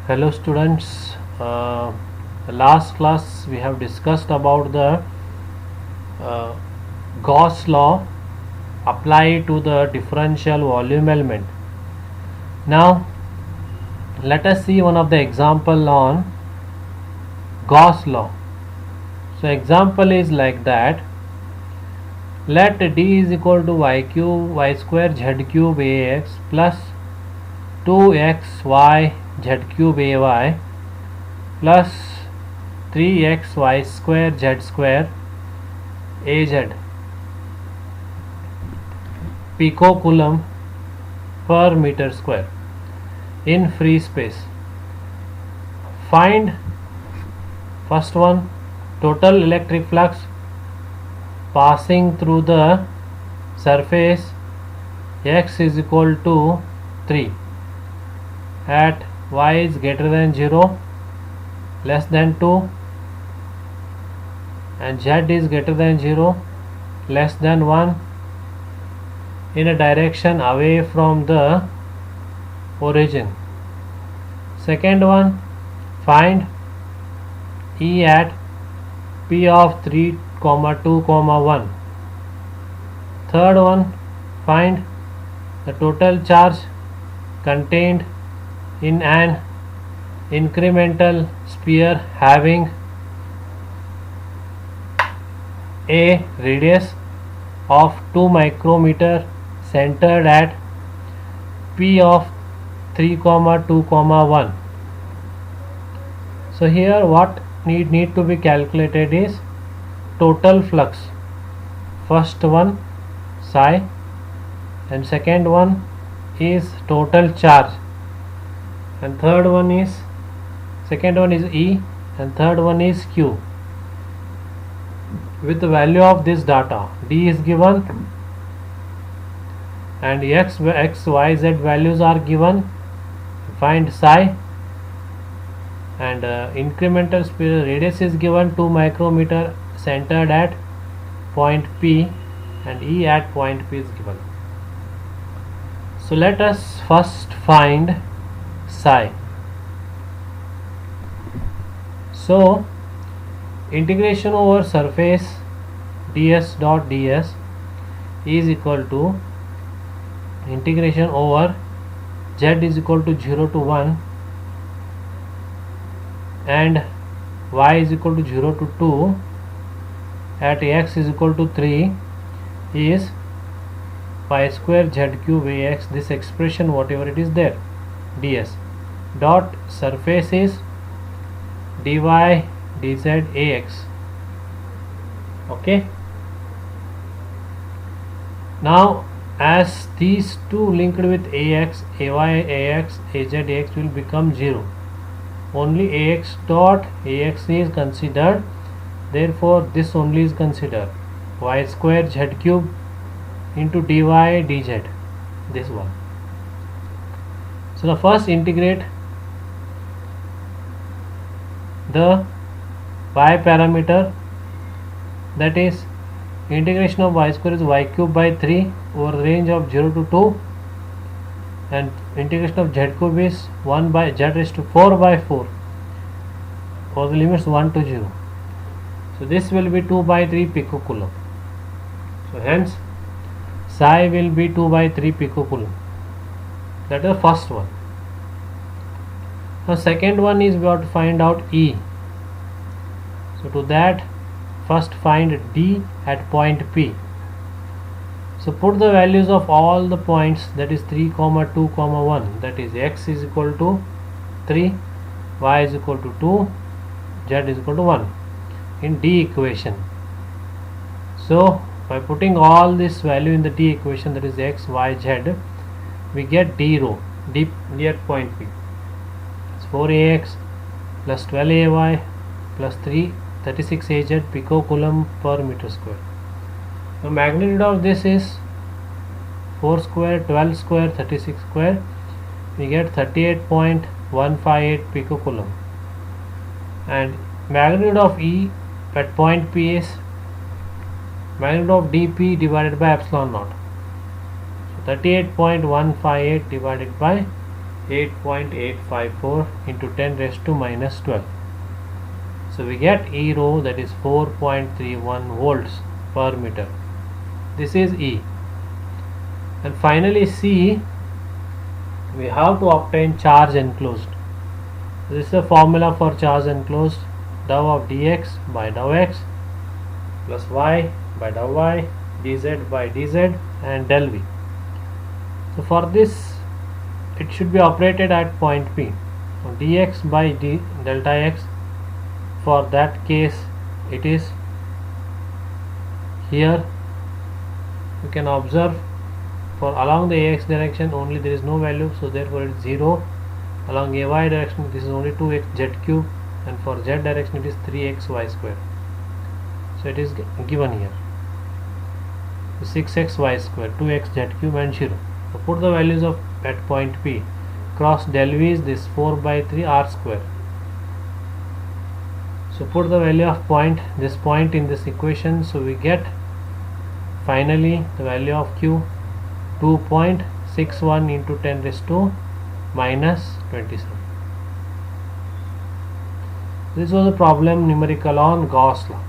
Hello students, last class we have discussed about the uh, Gauss law applied to the differential volume element. Now let us see one of the example on Gauss law. So example is like that. Let d is equal to y cube y square z cube ax plus 2xy z cube ay plus 3xy square z square az picocoulomb per meter square in free space. Find first one, total electric flux passing through the surface x is equal to 3 at y is greater than 0, less than 2, and z is greater than 0, less than 1, in a direction away from the origin. Second one, find E at P of 3, 2, 1. Third one, find the total charge contained in an incremental sphere having a radius of 2 micrometer centered at P of 3, 2, 1. So here what need to be calculated is total flux. First one psi, and second one is total charge, and third one is E, and third one is Q. With the value of this data, d is given and x, y, z values are given. Find psi, and incremental sphere radius is given 2 micrometer centered at point P, and E at point P is given. So let us first find psi. So integration over surface ds dot ds is equal to integration over z is equal to 0 to 1 and y is equal to 0 to 2 at x is equal to 3 is y square z cube ax, this expression whatever it is there, ds dot surface is dy dz ax. Okay, now as these two linked with ax, ay, ax, az, ax will become 0. Only ax dot ax is considered, therefore this only is considered, y square z cube into dy dz, this one. So the first integrate the y parameter, that is integration of y square is y cube by 3 over the range of 0 to 2, and integration of z cube is 1 by z raised to 4 by 4 for the limits 1 to 0. So this will be 2 by 3 picocoulomb. So hence psi will be 2 by 3 picocoulomb. That is the first one. Now second one is we have to find out E. So to that, first find D at point P. So put the values of all the points, that is 3, 2, 1, that is x is equal to 3, y is equal to 2, z is equal to 1 in D equation. So by putting all this value in the D equation, that is x, y, z, we get D rho, D near point P. It's 4ax plus 12ay plus 36 az picocoulomb per meter square. The magnitude of this is 4 square, 12 square, 36 square. We get 38.158 picocoulomb. And magnitude of E at point P is magnitude of dP divided by epsilon naught. So 38.158 divided by 8.854 into 10 raised to minus 12. So we get E rho, that is 4.31 volts per meter. This is E. And finally C, we have to obtain charge enclosed. This is the formula for charge enclosed: dou of dx by dou x plus y by dou y, dz by dz, and del v. So for this, it should be operated at point P. So dx by delta x, for that case it is here. You can observe, for along the ax direction only there is no value, so therefore it is 0. Along ay direction this is only 2x z cube, and for z direction it is 3x y square. So it is given here 6x y square, 2x z cube, and 0. So put the values of at point P. Cross del v is this 4 by 3 r square. So put the value of this point in this equation. So we get finally the value of Q 2.61 into 10 raised to minus 27. This was a problem numerical on Gauss law.